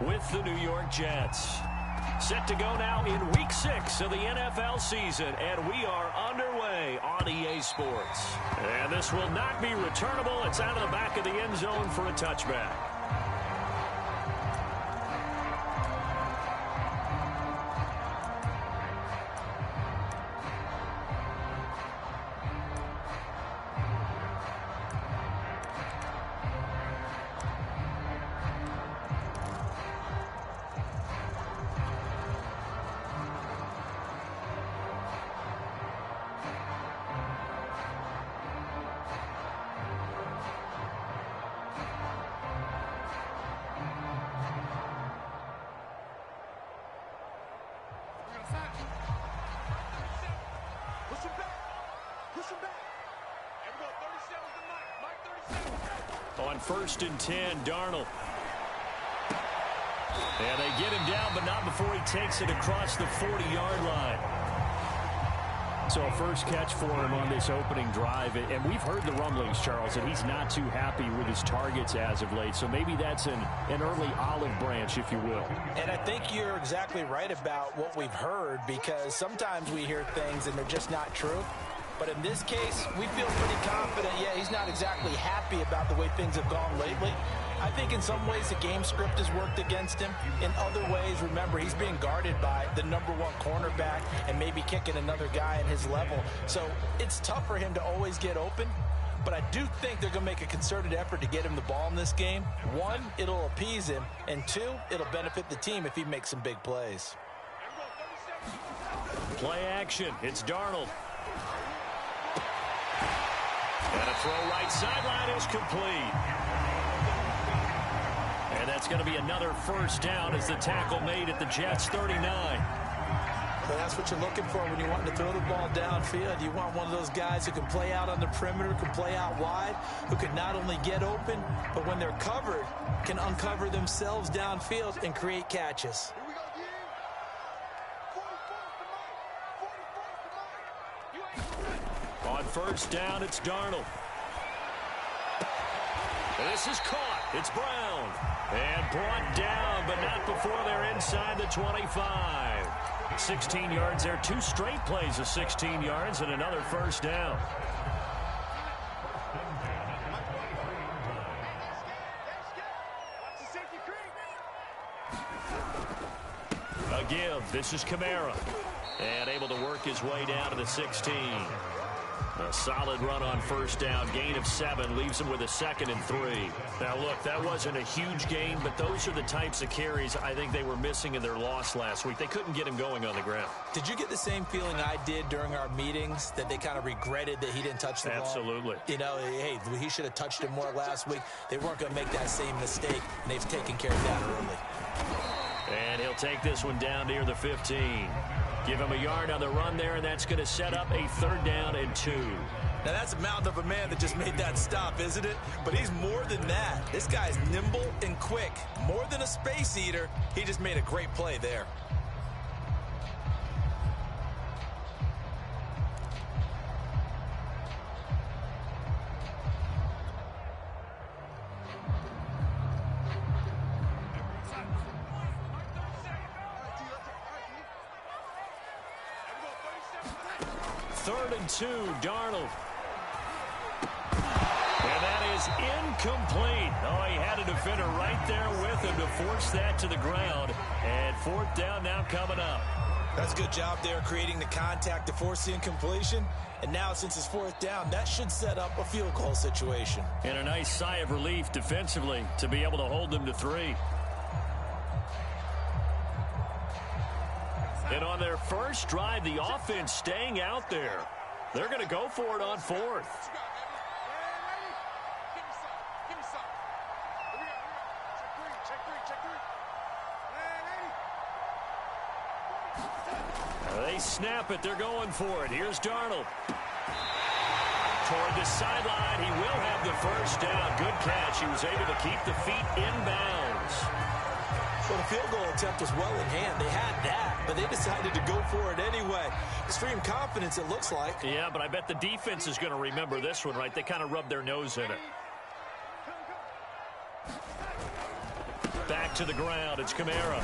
with the New York Jets. Set to go now in Week 6 of the NFL season, and we are underway on EA Sports. And this will not be returnable. It's out of the back of the end zone for a touchback. On 1st and 10, Darnold. And they get him down, but not before he takes it across the 40-yard line. So a first catch for him on this opening drive. And we've heard the rumblings, Charles, that he's not too happy with his targets as of late. So maybe that's an early olive branch, if you will. And I think you're exactly right about what we've heard, because sometimes we hear things and they're just not true. But in this case, we feel pretty confident. Yeah, he's not exactly happy about the way things have gone lately. I think in some ways the game script has worked against him. In other ways, remember, he's being guarded by the #1 cornerback and maybe kicking another guy at his level. So it's tough for him to always get open. But I do think they're going to make a concerted effort to get him the ball in this game. One, it'll appease him. And two, it'll benefit the team if he makes some big plays. Play action. It's Darnold. And a throw right sideline is complete. And that's going to be another first down as the tackle made at the Jets' 39. Well, that's what you're looking for when you want to throw the ball downfield. You want one of those guys who can play out on the perimeter, can play out wide, who can not only get open, but when they're covered, can uncover themselves downfield and create catches. On 1st down, it's Darnold. This is caught. It's Brown. And brought down, but not before they're inside the 25. 16 yards there. 2 straight plays of 16 yards and another first down. A give. This is Kamara. And able to work his way down to the 16. A solid run on 1st down. Gain of 7 leaves him with a 2nd and 3. Now, look, that wasn't a huge gain, but those are the types of carries I think they were missing in their loss last week. They couldn't get him going on the ground. Did you get the same feeling I did during our meetings, that they kind of regretted that he didn't touch the ball? Absolutely. You know, hey, he should have touched it more last week. They weren't going to make that same mistake, and they've taken care of that early. And he'll take this one down near the 15. Give him a yard on the run there, and that's going to set up a 3rd down and 2. Now, that's a mountain of a man that just made that stop, isn't it? But he's more than that. This guy's nimble and quick. More than a space eater, he just made a great play there. Third and 2, Darnold. And that is incomplete. Oh, he had a defender right there with him to force that to the ground. And 4th down now coming up. That's a good job there, creating the contact to force the incompletion. And now, since it's 4th down, that should set up a field goal situation. And a nice sigh of relief defensively to be able to hold them to 3. And on their first drive, the offense staying out there. They're going to go for it on 4th. They snap it. They're going for it. Here's Darnold. Toward the sideline. He will have the first down. Good catch. He was able to keep the feet inbounds. Well, the field goal attempt was well in hand. They had that, but they decided to go for it anyway. Extreme confidence, it looks like. Yeah, but I bet the defense is going to remember this one, right? They kind of rubbed their nose in it. Back to the ground. It's Kamara.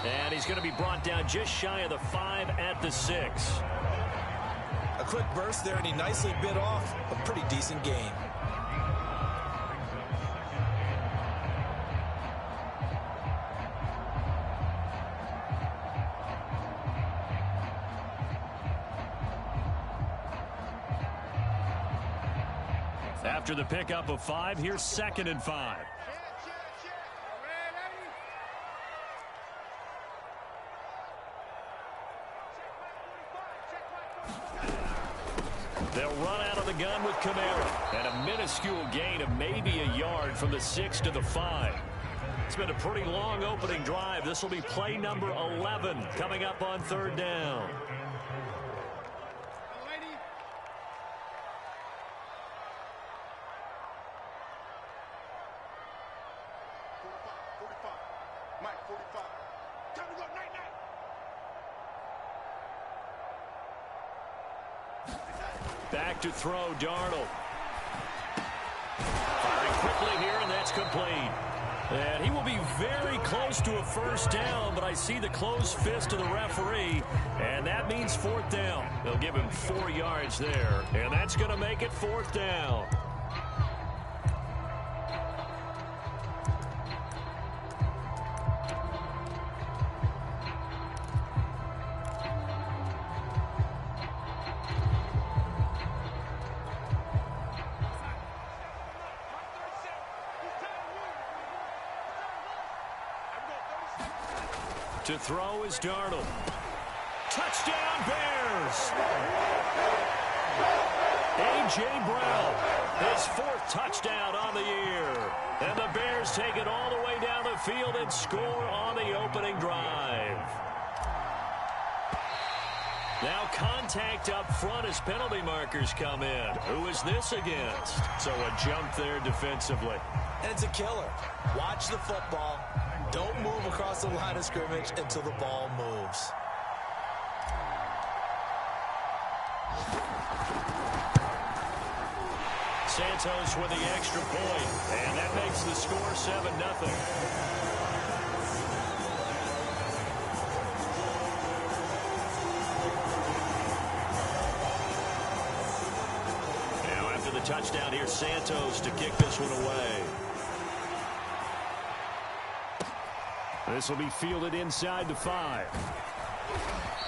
And he's going to be brought down just shy of the 5 at the 6. A quick burst there, and he nicely bit off a pretty decent gain. After the pickup of 5, here's 2nd and 5. They'll run out of the gun with Kamara. And a minuscule gain of maybe a yard from the 6 to the 5. It's been a pretty long opening drive. This will be play number 11 coming up on 3rd down. Back to throw, Darnold. Firing quickly here, and that's complete. And he will be very close to a 1st down, but I see the closed fist of the referee, and that means 4th down. They'll give him 4 yards there, and that's going to make it 4th down. To throw is Darnold. Touchdown, Bears! A.J. Brown, his 4th touchdown on the year. And the Bears take it all the way down the field and score on the opening drive. Now contact up front as penalty markers come in. Who is this against? So a jump there defensively. And it's a killer. Watch the football. Don't move across the line of scrimmage until the ball moves. Santos with the extra point, and that makes the score 7-0. Now after the touchdown, here's Santos to kick this one away. This will be fielded inside the 5.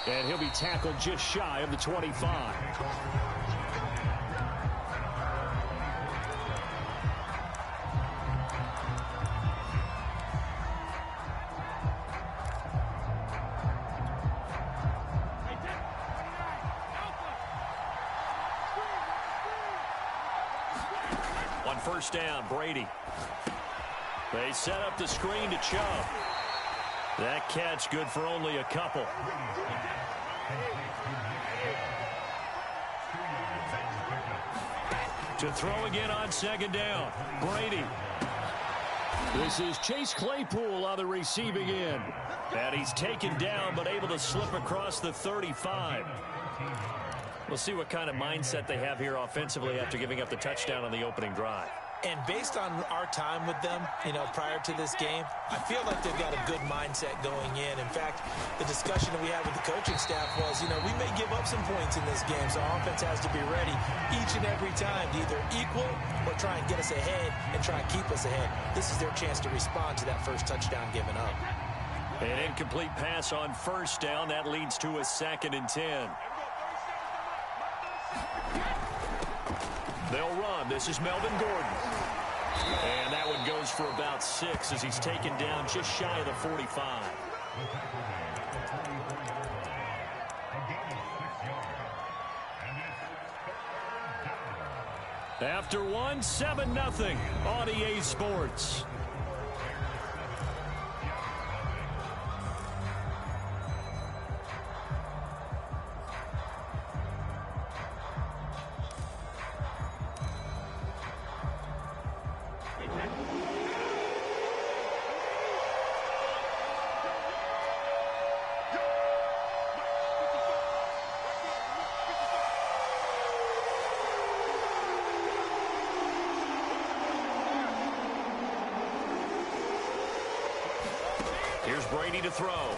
And he'll be tackled just shy of the 25. On 1st down, Brady. They set up the screen to Chubb. That catch good for only a couple. To throw again on 2nd down. Brady. This is Chase Claypool on the receiving end. And he's taken down but able to slip across the 35. We'll see what kind of mindset they have here offensively after giving up the touchdown on the opening drive. And based on our time with them, prior to this game, I feel like they've got a good mindset going in. In fact, the discussion that we had with the coaching staff was, we may give up some points in this game, so our offense has to be ready each and every time to either equal or try and get us ahead and try and keep us ahead. This is their chance to respond to that first touchdown given up. An incomplete pass on 1st down. That leads to a 2nd and 10. They'll run. This is Melvin Gordon. And that one goes for about 6 as he's taken down just shy of the 45. After one, 7-0 on EA Sports. Here's Brady to throw.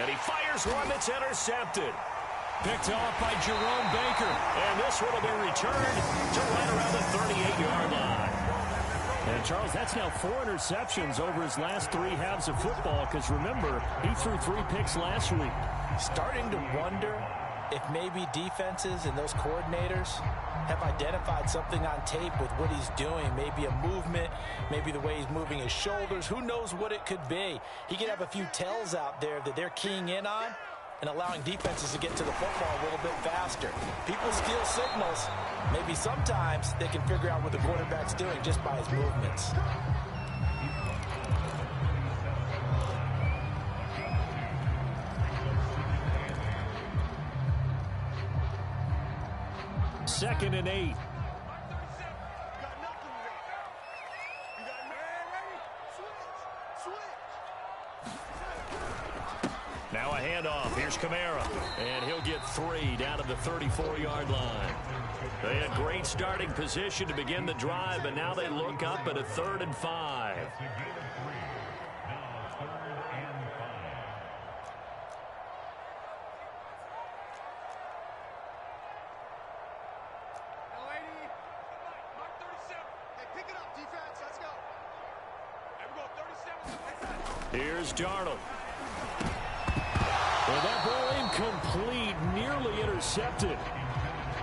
And he fires one that's intercepted. Picked off by Jerome Baker. And this one will be returned to right around the 38-yard line. And, Charles, that's now 4 interceptions over his last 3 halves of football because, remember, he threw 3 picks last week. Starting to wonder if maybe defenses and those coordinators have identified something on tape with what he's doing. Maybe a movement, maybe the way he's moving his shoulders. Who knows what it could be? He could have a few tells out there that they're keying in on and allowing defenses to get to the football a little bit faster. People steal signals. Maybe sometimes they can figure out what the quarterback's doing just by his movements. Second and 8. Now a handoff. Here's Kamara. And he'll get 3 down to the 34-yard line. They had great starting position to begin the drive, and now they look up at a 3rd and 5. Here's Darnold. Well, that ball incomplete, nearly intercepted.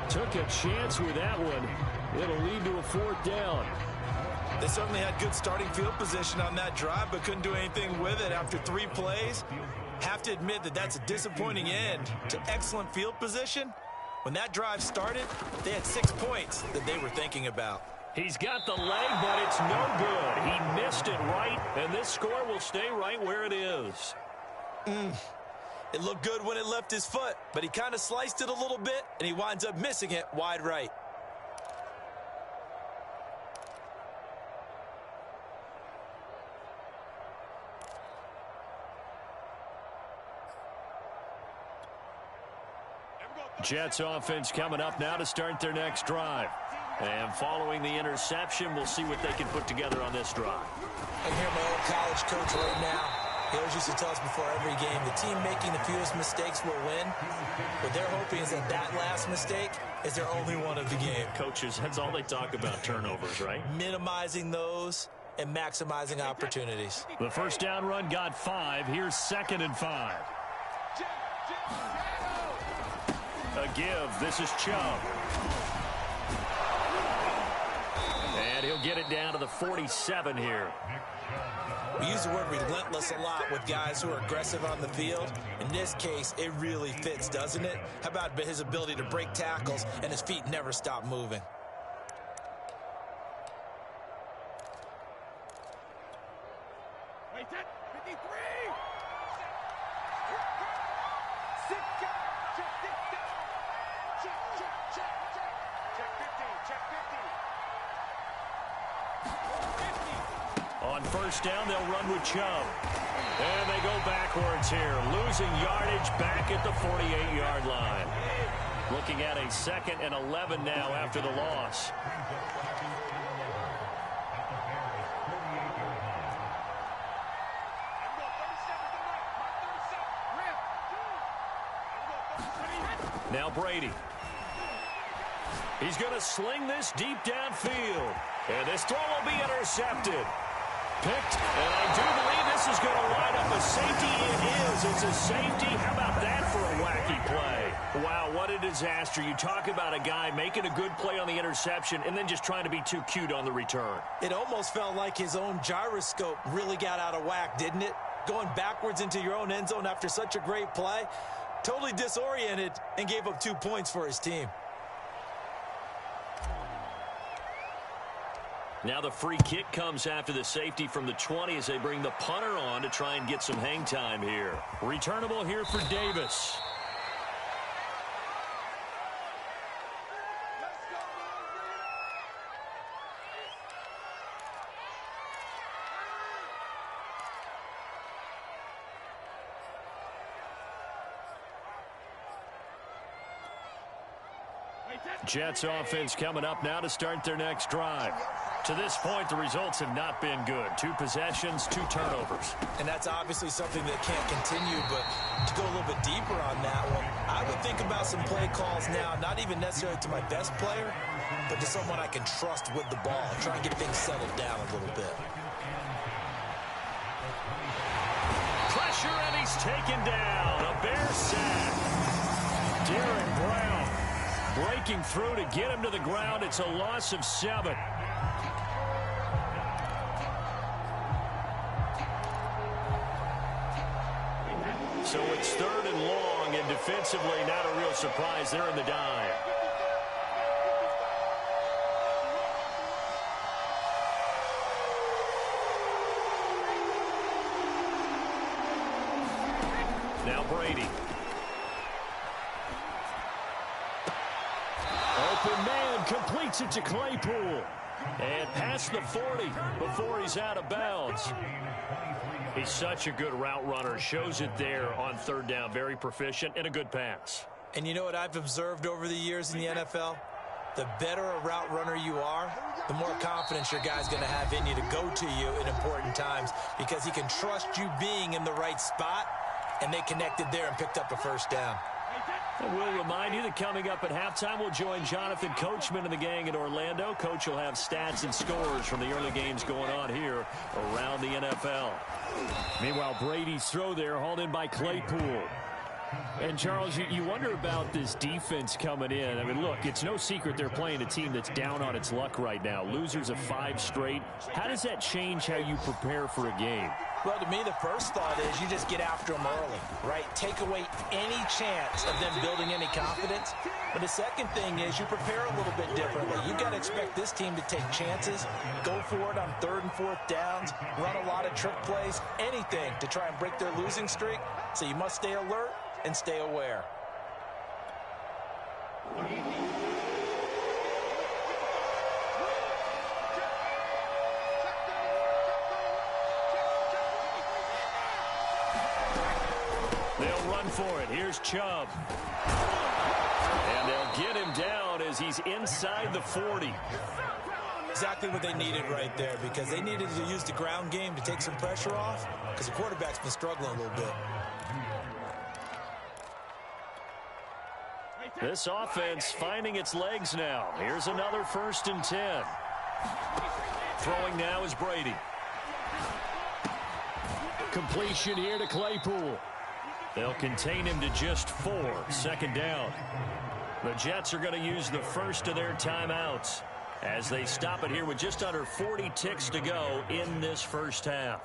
Took a chance with that one. It'll lead to a 4th down. They certainly had good starting field position on that drive, but couldn't do anything with it after 3 plays. Have to admit that that's a disappointing end to excellent field position. When that drive started, they had 6 points that they were thinking about. He's got the leg, but it's no good. He missed it right, and this score will stay right where it is. It looked good when it left his foot, but he kind of sliced it a little bit, and he winds up missing it wide right. Jets offense coming up now to start their next drive. And following the interception, we'll see what they can put together on this drive. I can hear my old college coach right now. He always used to tell us before every game, the team making the fewest mistakes will win. What they're hoping is that that last mistake is their only one of the game. Coaches, that's all they talk about, turnovers, right? Minimizing those and maximizing opportunities. The first down run got 5. Here's 2nd and 5. A give. This is Chubb. And he'll get it down to the 47 here. We use the word relentless a lot with guys who are aggressive on the field. In this case, it really fits, doesn't it? How about his ability to break tackles and his feet never stop moving? On first down, they'll run with Chubb. And they go backwards here, losing yardage back at the 48-yard line. Looking at a 2nd and 11 now after the loss. Now Brady. He's going to sling this deep downfield. And this throw will be intercepted. Picked, and I do believe this is going to wind up a safety. It is. It's a safety. How about that for a wacky play? Wow, what a disaster. You talk about a guy making a good play on the interception and then just trying to be too cute on the return. It almost felt like his own gyroscope really got out of whack, didn't it? Going backwards into your own end zone after such a great play. Totally disoriented and gave up 2 points for his team. Now the free kick comes after the safety from the 20 as they bring the punter on to try and get some hang time here. Returnable here for Davis. Jets offense coming up now to start their next drive. To this point, the results have not been good. 2 possessions, 2 turnovers. And that's obviously something that can't continue, but to go a little bit deeper on that one, I would think about some play calls now, not even necessarily to my best player, but to someone I can trust with the ball. Try and get things settled down a little bit. Pressure, and he's taken down. A Bear sack. Derek Brown breaking through to get him to the ground. It's a loss of 7. So it's 3rd and long, and defensively not a real surprise. They're in the dive. Now Brady. Open man completes it to Claypool. And past the 40 before he's out of bounds. He's such a good route runner. Shows it there on 3rd down. Very proficient and a good pass. And you know what I've observed over the years in the NFL? The better a route runner you are, the more confidence your guy's going to have in you to go to you in important times because he can trust you being in the right spot, and they connected there and picked up a 1st down. And we'll remind you that coming up at halftime, we'll join Jonathan Coachman and the gang in Orlando. Coach will have stats and scores from the early games going on here around the NFL. Meanwhile, Brady's throw there hauled in by Claypool. And, Charles, you wonder about this defense coming in. I mean, look, it's no secret they're playing a team that's down on its luck right now. Losers of 5 straight. How does that change how you prepare for a game? Well, to me, the first thought is you just get after them early, right? Take away any chance of them building any confidence. But the second thing is you prepare a little bit differently. You've got to expect this team to take chances, go for it on 3rd and 4th downs, run a lot of trick plays, anything to try and break their losing streak. So you must stay alert and stay aware. They'll run for it. Here's Chubb. And they'll get him down as he's inside the 40. Exactly what they needed right there, because they needed to use the ground game to take some pressure off, because the quarterback's been struggling a little bit. This offense finding its legs now. Here's another 1st and 10. Throwing now is Brady. Completion here to Claypool. They'll contain him to just 4. 2nd down. The Jets are going to use the first of their timeouts as they stop it here with just under 40 ticks to go in this first half.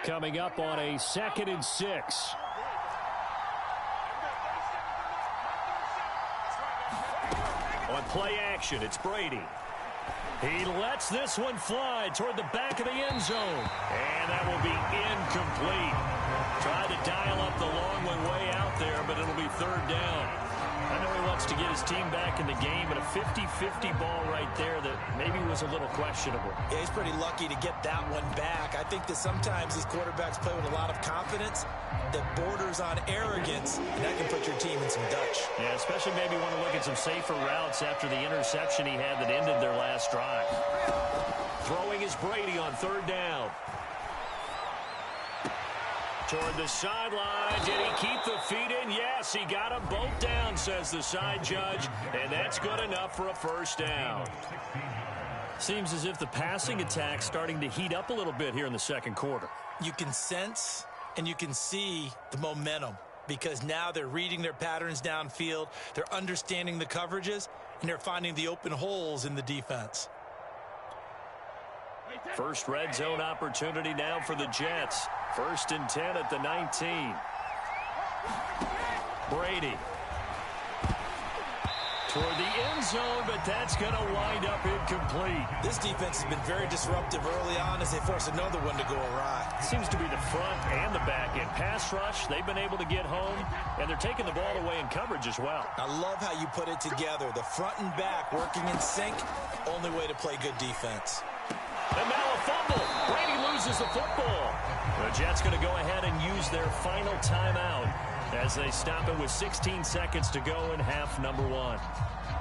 Coming up on a 2nd and 6. On play action, it's Brady. He lets this one fly toward the back of the end zone. And that will be incomplete. Tried to dial up the long one way out there, but it'll be 3rd down. I know he wants to get his team back in the game, but a 50-50 ball right there that maybe was a little questionable. Yeah, he's pretty lucky to get that one back. I think that sometimes these quarterbacks play with a lot of confidence that borders on arrogance, and that can put your team in some Dutch. Yeah, especially maybe want to look at some safer routes after the interception he had that ended their last drive. Throwing is Brady on 3rd down. Toward the sideline. Did he keep the feet in? Yes, he got them both down, says the side judge. And that's good enough for a 1st down. Seems as if the passing attack's starting to heat up a little bit here in the 2nd quarter. You can sense and you can see the momentum because now they're reading their patterns downfield. They're understanding the coverages, and they're finding the open holes in the defense. First red zone opportunity now for the Jets. 1st and 10 at the 19. Brady. Toward the end zone, but that's going to wind up incomplete. This defense has been very disruptive early on as they force another one to go awry. Seems to be the front and the back end. Pass rush, they've been able to get home, and they're taking the ball away in coverage as well. I love how you put it together. The front and back working in sync, only way to play good defense. And now a fumble. Brady loses the football. The Jets going to go ahead and use their final timeout as they stop it with 16 seconds to go in half number 1.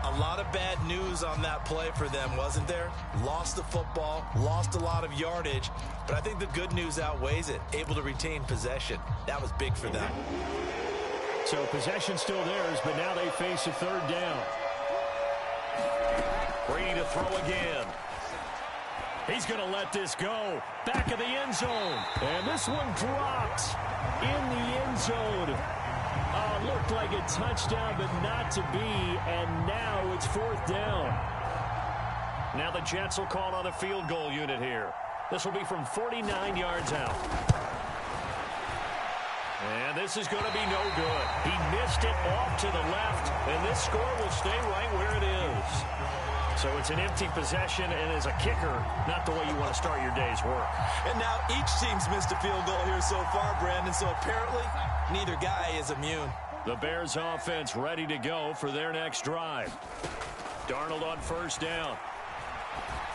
A lot of bad news on that play for them, wasn't there? Lost the football, lost a lot of yardage, but I think the good news outweighs it. Able to retain possession. That was big for them. So possession still theirs, but now they face a third down. Brady to throw again. He's going to let this go. Back of the end zone. And this one dropped in the end zone. Looked like a touchdown, but not to be. And now it's fourth down. Now the Jets will call on a field goal unit here. This will be from 49 yards out. And this is going to be no good. He missed it off to the left, and this score will stay right where it is. So it's an empty possession, and as a kicker, not the way you want to start your day's work. And now each team's missed a field goal here so far, Brandon, so apparently neither guy is immune. The Bears offense ready to go for their next drive. Darnold on first down.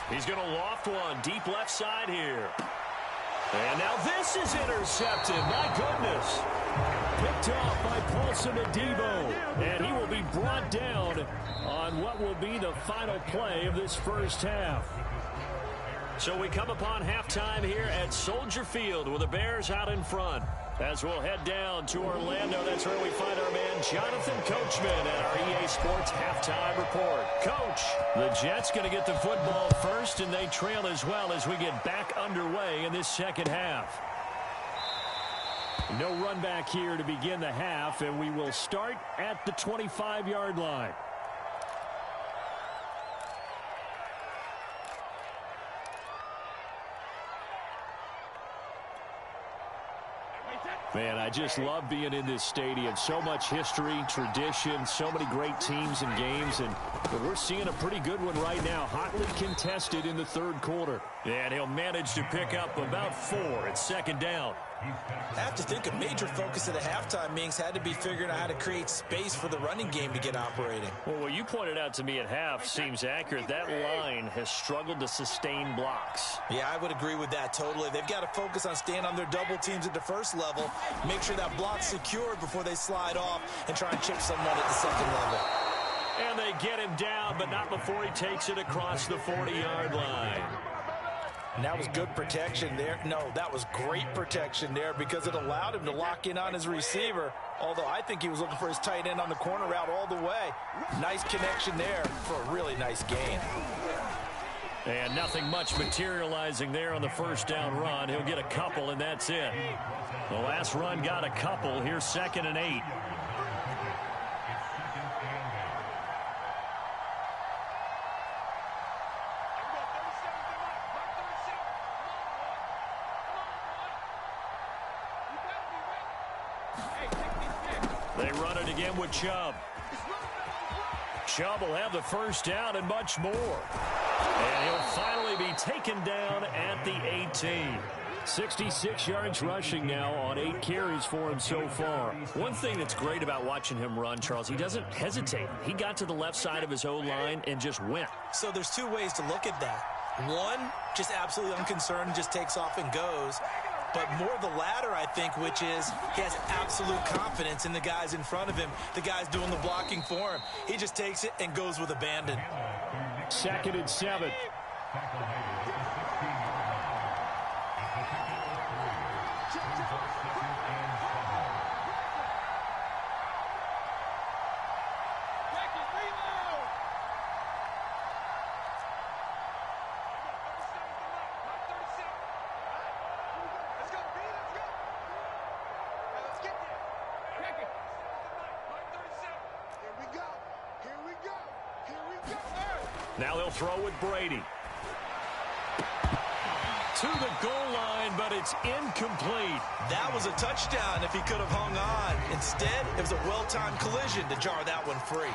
He's going to loft one deep left side here. And now this is intercepted. My goodness. Picked off by Paulson Adebo. And he will be brought down on what will be the final play of this first half. So we come upon halftime here at Soldier Field with the Bears out in front. As we'll head down to Orlando, that's where we find our man Jonathan Coachman at our EA Sports Halftime Report. Coach, the Jets going to get the football first, and they trail as well as we get back underway in this second half. No run back here to begin the half, and we will start at the 25-yard line. Man, I just love being in this stadium. So much history, tradition, so many great teams and games, and we're seeing a pretty good one right now, hotly contested in the third quarter. Yeah, and he'll manage to pick up about 4 at second down. I have to think a major focus of the halftime meetings had to be figuring out how to create space for the running game to get operating. Well, what you pointed out to me at half seems accurate. That line has struggled to sustain blocks. Yeah, I would agree with that totally. They've got to focus on staying on their double teams at the first level, make sure that block's secured before they slide off and try and chip someone at the second level. And they get him down, but not before he takes it across the 40-yard line. And that was good protection there. No, that was great protection there because it allowed him to lock in on his receiver, although I think he was looking for his tight end on the corner route all the way. Nice connection there for a really nice gain. And nothing much materializing there on the first down run. He'll get a couple, and that's it. The last run got a couple. Here's 2nd and 8. They run it again with Chubb. Chubb will have the first down and much more. And he'll finally be taken down at the 18. 66 yards rushing now on 8 carries for him so far. One thing that's great about watching him run, Charles, he doesn't hesitate. He got to the left side of his O-line and just went. So there's 2 ways to look at that. One, just absolutely unconcerned, just takes off and goes. But more the latter, I think, which is he has absolute confidence in the guys in front of him, the guys doing the blocking for him. He just takes it and goes with abandon. 2nd and 7. Now they'll throw with Brady. To the goal line, but it's incomplete. That was a touchdown if he could have hung on. Instead, it was a well-timed collision to jar that one free.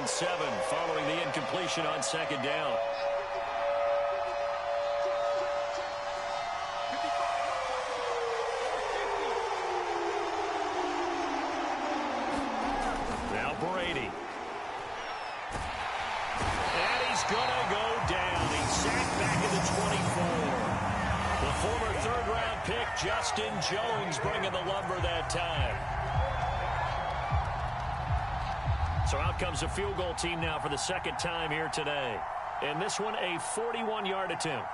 and 7 following the incompletion on second down. Now Brady. And he's going to go down. He's sacked back at the 24. The former third-round pick, Justin Jones, bringing the lumber that time. So out comes a field goal team now for the second time here today. And this one, a 41-yard attempt.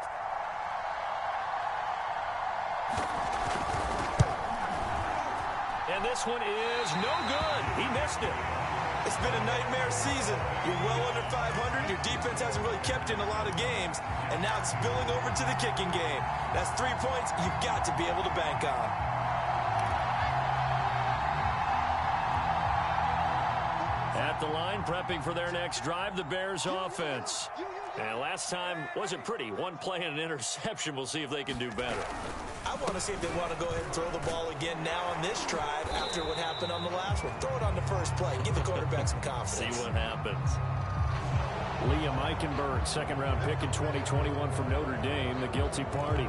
And this one is no good. He missed it. It's been a nightmare season. You're well under 500. Your defense hasn't really kept you in a lot of games. And now it's spilling over to the kicking game. That's 3 points you've got to be able to bank on. At the line, prepping for their next drive, the Bears offense. And last time wasn't pretty. One play and an interception. We'll see if they can do better. I want to see if they want to go ahead and throw the ball again now on this drive after what happened on the last one. Throw it on the first play. Give the quarterback some confidence. See what happens. Liam Eichenberg, second-round pick in 2021 from Notre Dame, the guilty party.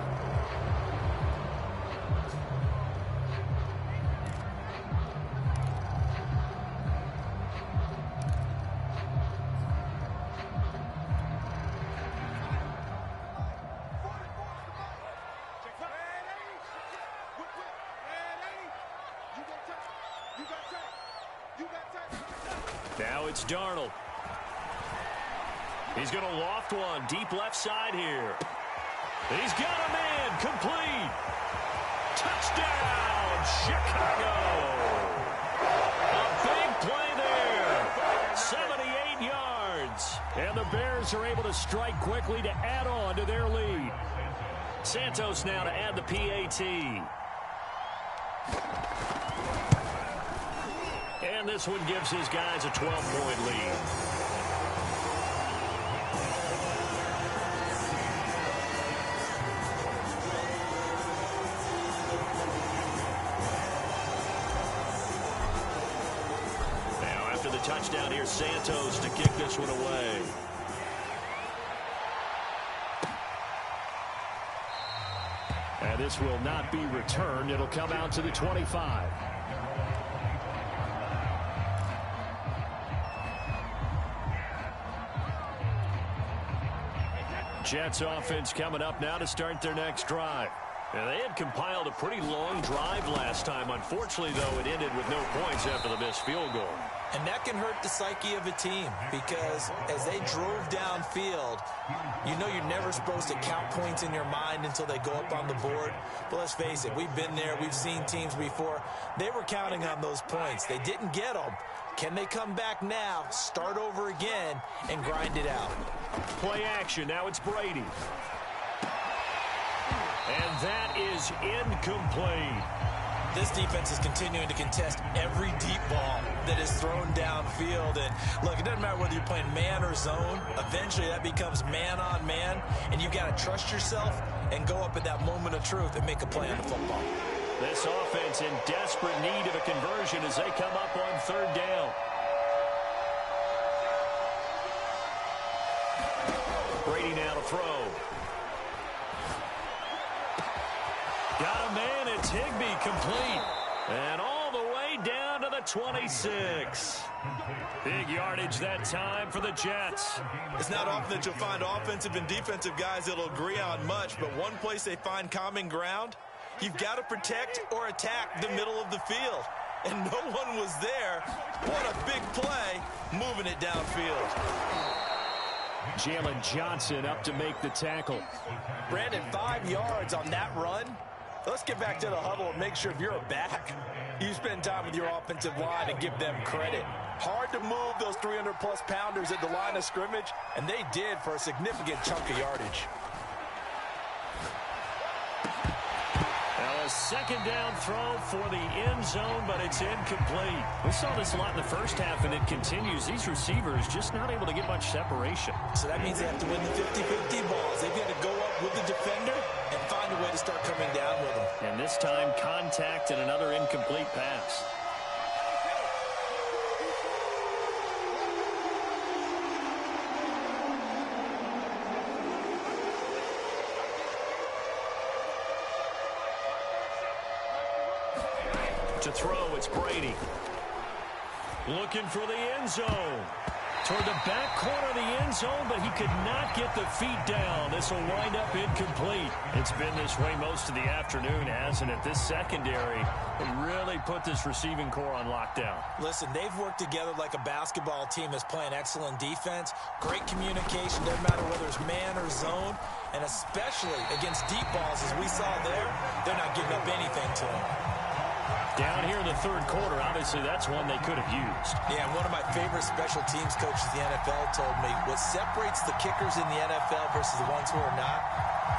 Now it's Darnold. He's going to loft one deep left side here. He's got a man complete. Touchdown, Chicago. A big play there. 78 yards. And the Bears are able to strike quickly to add on to their lead. Santos now to add the PAT. And this one gives his guys a 12-point lead. Now after the touchdown, here's Santos to kick this one away. And this will not be returned. It'll come out to the 25. Jets offense coming up now to start their next drive. And they had compiled a pretty long drive last time. Unfortunately, though, it ended with no points after the missed field goal. And that can hurt the psyche of a team because as they drove downfield, you know you're never supposed to count points in your mind until they go up on the board. But let's face it, we've been there. We've seen teams before. They were counting on those points. They didn't get them. Can they come back now, start over again, and grind it out? Play action. Now it's Brady. And that is incomplete. This defense is continuing to contest every deep ball that is thrown downfield. And look, it doesn't matter whether you're playing man or zone. Eventually that becomes man on man. And you've got to trust yourself and go up at that moment of truth and make a play on the football. This offense in desperate need of a conversion as they come up on third down. Brady now to throw. Got a man, it's Higbee complete. And all the way down to the 26. Big yardage that time for the Jets. It's not often that you'll find offensive and defensive guys that'll agree on much, but one place they find common ground, you've got to protect or attack the middle of the field. And no one was there. What a big play, moving it downfield. Jalen Johnson up to make the tackle. Brandon, 5 yards on that run. Let's get back to the huddle and make sure if you're a back, you spend time with your offensive line and give them credit. Hard to move those 300-plus pounders at the line of scrimmage, and they did for a significant chunk of yardage. Now a second down throw for the end zone, but it's incomplete. We saw this a lot in the first half, and it continues. These receivers just not able to get much separation. So that means they have to win the 50-50 balls. They've got to go up with the defender and find a way to start coming down with them. And this time, contact and another incomplete pass. To throw, it's Brady. Looking for the end zone. Toward the back corner of the end zone, but he could not get the feet down. This will wind up incomplete. It's been this way most of the afternoon, hasn't it? This secondary really put this receiving core on lockdown. Listen, they've worked together like a basketball team that's playing excellent defense. Great communication, doesn't matter whether it's man or zone. And especially against deep balls, as we saw there, they're not giving up anything to them. Down here in the third quarter, obviously that's one they could have used. Yeah, one of my favorite special teams coaches in the NFL told me what separates the kickers in the NFL versus the ones who are not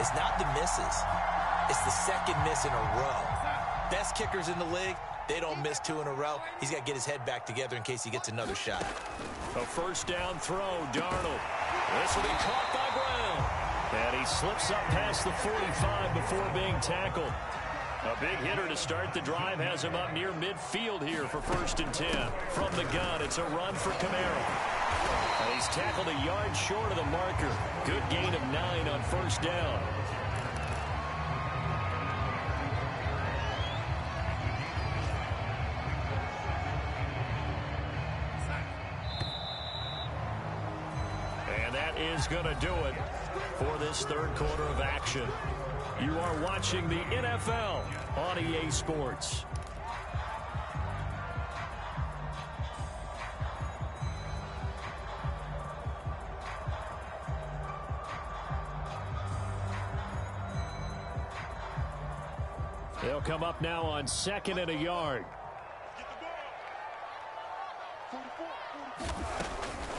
is not the misses. It's the second miss in a row. Best kickers in the league, they don't miss 2 in a row. He's got to get his head back together in case he gets another shot. A first down throw, Darnold. This will be caught by Brown. And he slips up past the 45 before being tackled. A big hitter to start the drive has him up near midfield here for 1st and 10. From the gun, it's a run for Camara. And he's tackled a yard short of the marker. Good gain of 9 on 1st down. And that is going to do it for this third quarter of action. You are watching the NFL on EA Sports. They'll come up now on 2nd and a yard.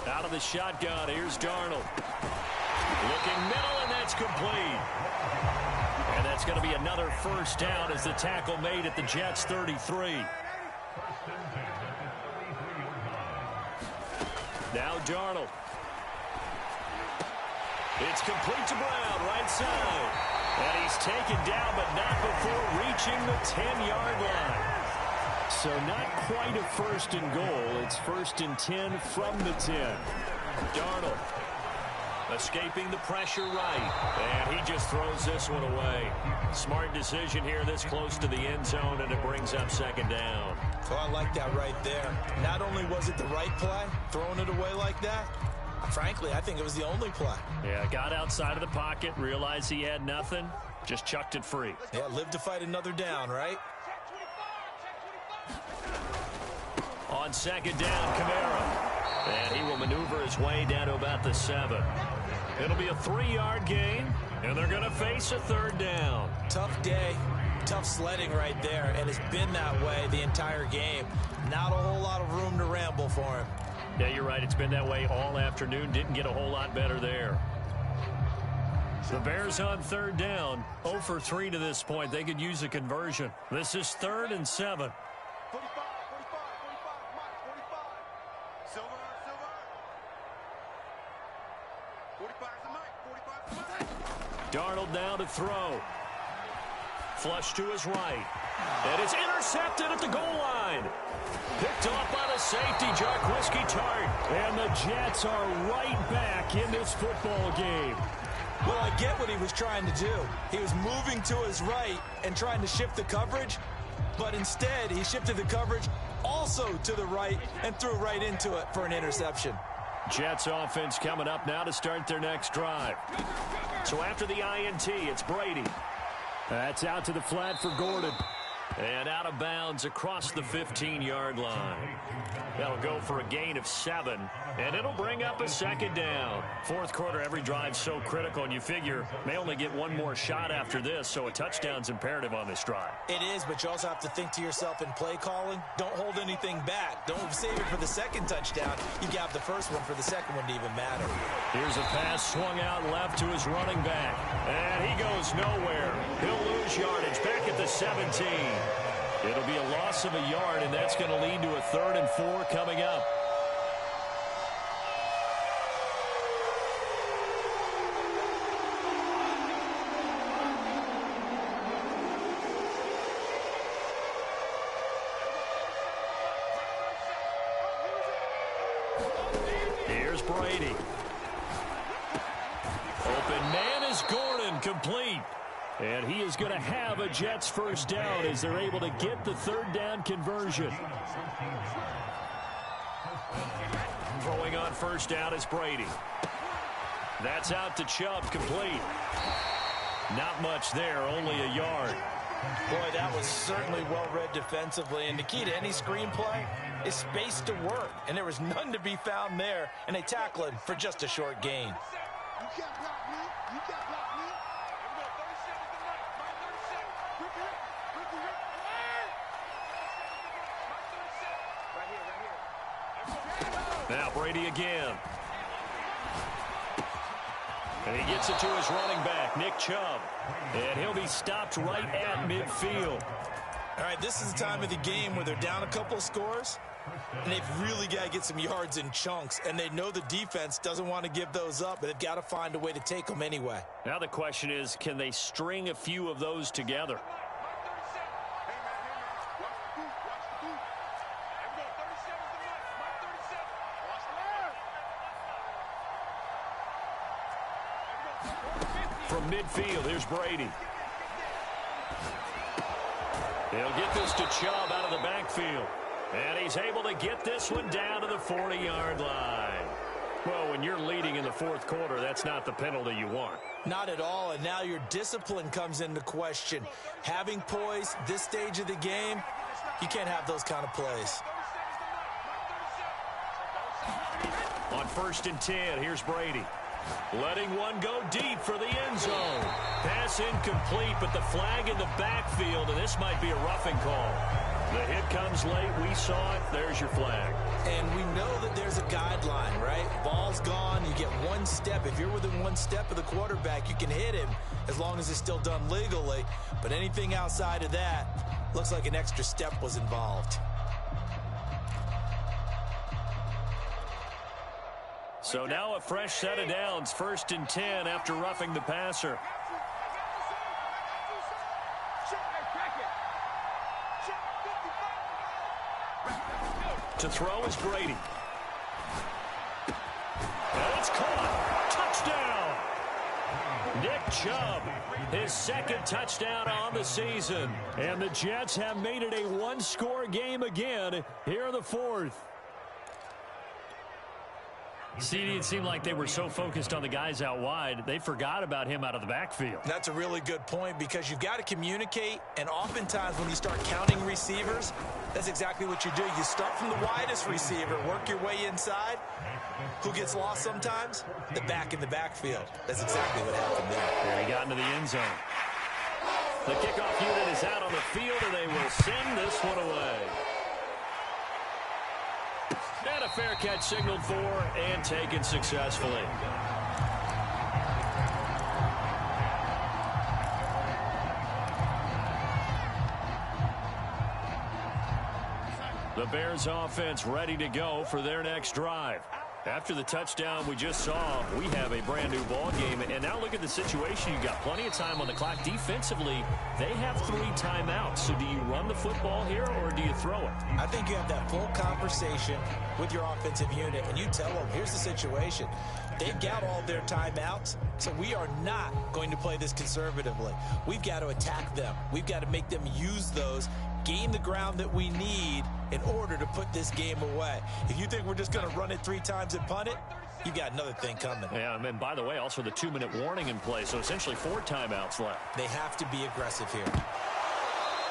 Out of the shotgun, here's Darnold. Looking middle, and that's complete. And that's going to be another first down as the tackle made at the Jets' 33. Now Darnold. It's complete to Brown, right side. And he's taken down, but not before reaching the 10-yard line. So not quite a 1st and goal. It's 1st and 10 from the 10. Darnold. Escaping the pressure right. And he just throws this one away. Smart decision here this close to the end zone, and it brings up 2nd down. Oh, I like that right there. Not only was it the right play, throwing it away like that, frankly, I think it was the only play. Yeah, got outside of the pocket, realized he had nothing, just chucked it free. Yeah, live to fight another down, right? On 2nd down, Camara. And he will maneuver his way down to about the 7. It'll be a 3-yard gain, and they're going to face a 3rd down. Tough day, tough sledding right there, and it's been that way the entire game. Not a whole lot of room to ramble for him. Yeah, you're right. It's been that way all afternoon. Didn't get a whole lot better there. The Bears on 3rd down. 0 for 3 to this point. They could use a conversion. This is 3rd and 7. Darnold now to throw. Flush to his right. And it's intercepted at the goal line. Picked off by the safety, Jarquiski Tart. And the Jets are right back in this football game. Well, I get what he was trying to do. He was moving to his right and trying to shift the coverage, but instead he shifted the coverage also to the right and threw right into it for an interception. Jets offense coming up now to start their next drive. So after the INT, it's Brady. That's out to the flat for Gordon. And out of bounds across the 15-yard line. That'll go for a gain of 7, and it'll bring up a 2nd down. Fourth quarter, every drive's so critical, and you figure may only get one more shot after this, so a touchdown's imperative on this drive. It is, but you also have to think to yourself in play calling, don't hold anything back. Don't save it for the 2nd touchdown. You got the first one for the 2nd one to even matter. Here's a pass swung out left to his running back, and he goes nowhere. He'll lose yardage back at the 17. It'll be a loss of a yard, and that's going to lead to a 3rd and 4 coming up. Here's Brady. Open man is Gordon, complete. And he is going to have a Jets first down as they're able to get the third down conversion. Throwing on first down is Brady. That's out to Chubb, complete. Not much there, only a yard. Boy, that was certainly well-read defensively. And the key to any screenplay is space to work. And there was none to be found there. And they tackle him for just a short gain. You can't block me. You can't block me. Now Brady again. And he gets it to his running back, Nick Chubb. And he'll be stopped right at midfield. All right, this is the time of the game where they're down a couple of scores, and they've really got to get some yards in chunks. And they know the defense doesn't want to give those up, but they've got to find a way to take them anyway. Now the question is, can they string a few of those together? From midfield, here's Brady. He'll get this to Chubb out of the backfield. And he's able to get this one down to the 40-yard line. Well, when you're leading in the fourth quarter, that's not the penalty you want. Not at all, and now your discipline comes into question. Having poise this stage of the game, you can't have those kind of plays. On 1st and 10, here's Brady. Letting one go deep for the end zone. Pass incomplete, but the flag in the backfield, and this might be a roughing call. The hit comes late. We saw it. There's your flag. And we know that there's a guideline, right? Ball's gone. You get one step. If you're within one step of the quarterback, you can hit him as long as it's still done legally. But anything outside of that looks like an extra step was involved. So now a fresh set of downs, 1st and 10 after roughing the passer. To throw is Brady. And it's caught. Touchdown. Nick Chubb, his second touchdown on the season. And the Jets have made it a one-score game again here in the fourth. CD, it seemed like they were so focused on the guys out wide, they forgot about him out of the backfield. That's a really good point because you've got to communicate, and oftentimes when you start counting receivers, that's exactly what you do. You start from the widest receiver, work your way inside. Who gets lost sometimes? The back in the backfield. That's exactly what happened there. And he got into the end zone. The kickoff unit is out on the field, and they will send this one away. And a fair catch signaled for and taken successfully. The Bears offense ready to go for their next drive. After the touchdown we just saw, we have a brand new ball game. And now look at the situation. You've got plenty of time on the clock. Defensively, they have 3 timeouts. So do you run the football here or do you throw it? I think you have that full conversation with your offensive unit, and you tell them, here's the situation. They've got all their timeouts, so we are not going to play this conservatively. We've got to attack them. We've got to make them use those, gain the ground that we need in order to put this game away. If you think we're just going to run it 3 times and punt it, you got another thing coming. Yeah, and by the way, also the 2-minute warning in play, so essentially 4 timeouts left. They have to be aggressive here.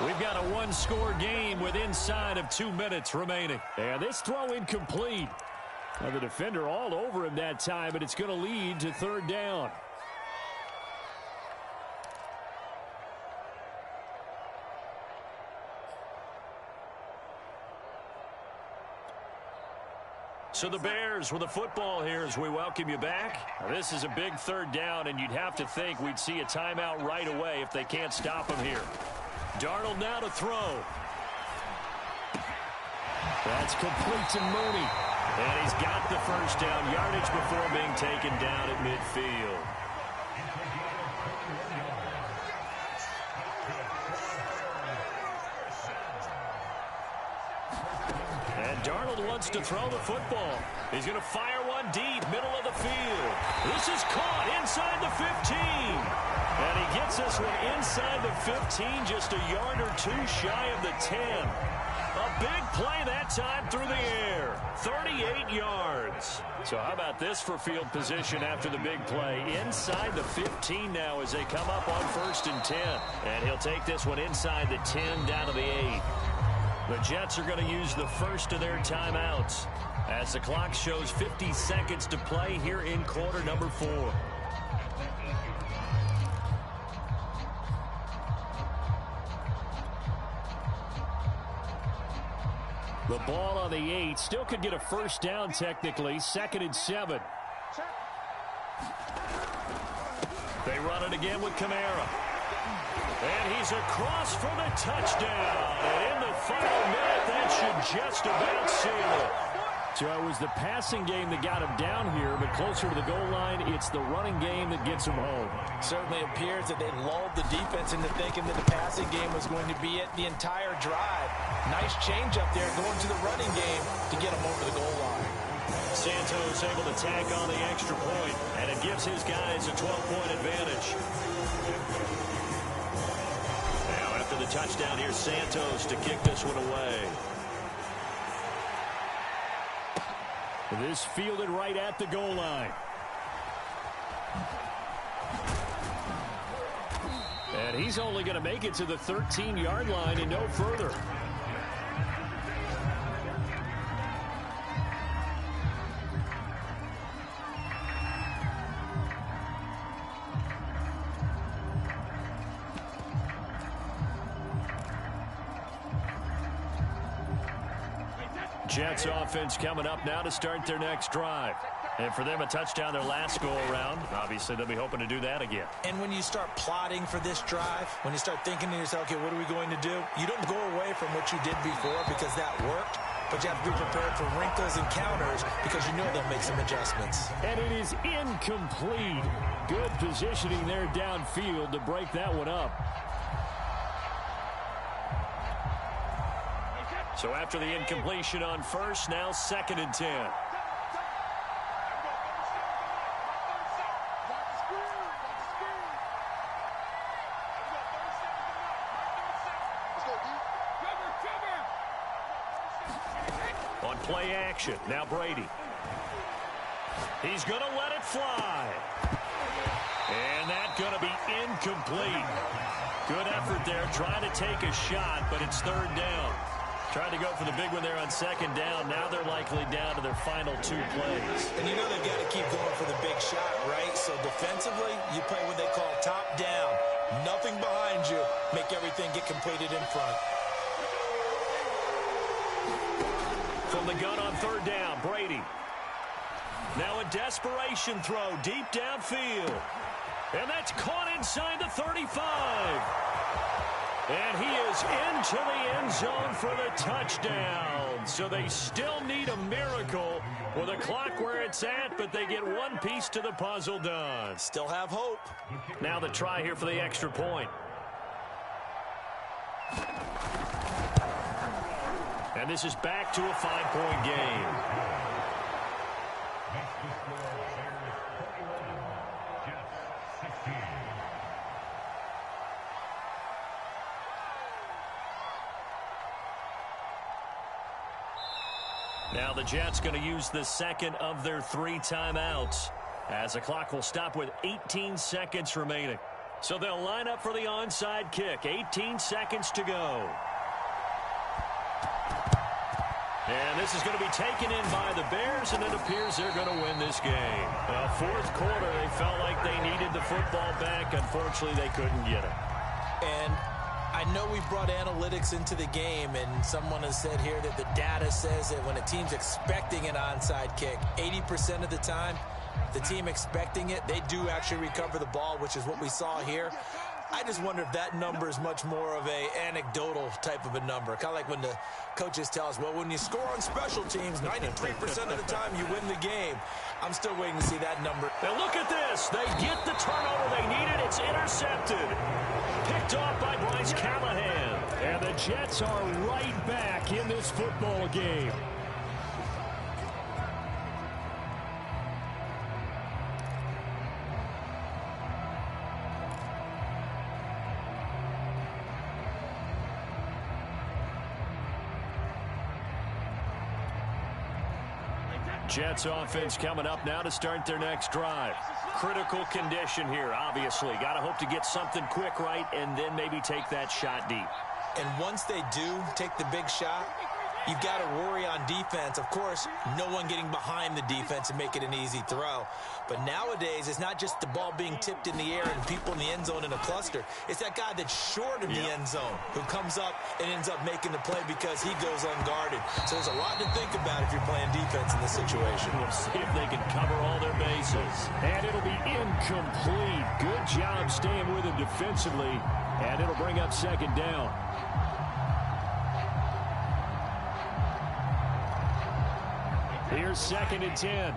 We've got a one-score game with inside of 2 minutes remaining. And this throw incomplete. Now the defender all over him that time, but it's going to lead to 3rd down. So the Bears with the football here as we welcome you back. Now, this is a big 3rd down, and you'd have to think we'd see a timeout right away if they can't stop him here. Darnold now to throw. That's complete to Mooney. And he's got the first down, yardage before being taken down at midfield. And Darnold wants to throw the football. He's going to fire one down deep, middle of the field. This is caught inside the 15. And he gets this one inside the 15, just a yard or two shy of the 10. A big play that time through the air. 38 yards. So how about this for field position after the big play? Inside the 15 now as they come up on 1st and 10. And he'll take this one inside the 10 down to the 8. The Jets are going to use the first of their timeouts as the clock shows 50 seconds to play here in quarter number 4. The ball on the 8. Still could get a first down technically. 2nd and 7. They run it again with Kamara. And he's across for the touchdown. And in the final minute, that should just about seal it. So it was the passing game that got him down here, but closer to the goal line, it's the running game that gets him home. Certainly appears that they lulled the defense into thinking that the passing game was going to be it the entire drive. Nice change up there going to the running game to get him over the goal line. Santos able to tack on the extra point, and it gives his guys a 12-point advantage. Now after the touchdown, here's Santos to kick this one away. This fielded right at the goal line. And he's only going to make it to the 13-yard line and no further. Jets offense coming up now to start their next drive. And for them, a touchdown their last go-around. Obviously, they'll be hoping to do that again. And when you start plotting for this drive, when you start thinking to yourself, okay, what are we going to do? You don't go away from what you did before because that worked. But you have to be prepared for wrinkles and counters because you know they'll make some adjustments. And it is incomplete. Good positioning there downfield to break that one up. So after the incompletion on first, now 2nd and 10. On play action, now Brady. He's going to let it fly. And that's going to be incomplete. Good effort there, trying to take a shot, but it's 3rd down. Tried to go for the big one there on 2nd down. Now they're likely down to their final 2 plays. And you know they've got to keep going for the big shot, right? So defensively, you play what they call top down. Nothing behind you. Make everything get completed in front. From the gun on 3rd down, Brady. Now a desperation throw deep downfield. And that's caught inside the 35. And he is into the end zone for the touchdown. So they still need a miracle with a clock where it's at, but they get one piece to the puzzle done. Still have hope. Now the try here for the extra point. And this is back to a 5-point game. Now the Jets going to use the 2nd of their 3 timeouts as the clock will stop with 18 seconds remaining. So they'll line up for the onside kick. 18 seconds to go. And this is going to be taken in by the Bears, and it appears they're going to win this game. 4th quarter, they felt like they needed the football back. Unfortunately, they couldn't get it. And I know we've brought analytics into the game, and someone has said here that the data says that when a team's expecting an onside kick, 80% of the time, the team expecting it, they do actually recover the ball, which is what we saw here. I just wonder if that number is much more of a anecdotal type of a number. Kind of like when the coaches tell us, well, when you score on special teams, 93% of the time you win the game. I'm still waiting to see that number. Now look at this. They get the turnover they needed. It's intercepted. Picked off by Bryce Callahan. And the Jets are right back in this football game. Jets offense coming up now to start their next drive. Critical condition here, obviously. Got to hope to get something quick right and then maybe take that shot deep. And once they do take the big shot, you've got to worry on defense. Of course, no one getting behind the defense and make it an easy throw. But nowadays, it's not just the ball being tipped in the air and people in the end zone in a cluster. It's that guy that's short of the end zone who comes up and ends up making the play because he goes unguarded. So there's a lot to think about if you're playing defense in this situation. We'll see if they can cover all their bases. And it'll be incomplete. Good job staying with him defensively. And it'll bring up second down. Here's 2nd and 10.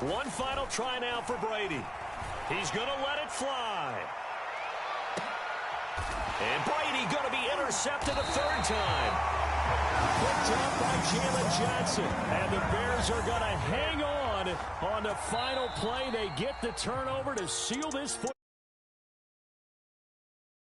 One final try now for Brady. He's going to let it fly. And Brady going to be intercepted a third time. Picked up by Jalen Johnson. And the Bears are going to hang on the final play. They get the turnover to seal this football.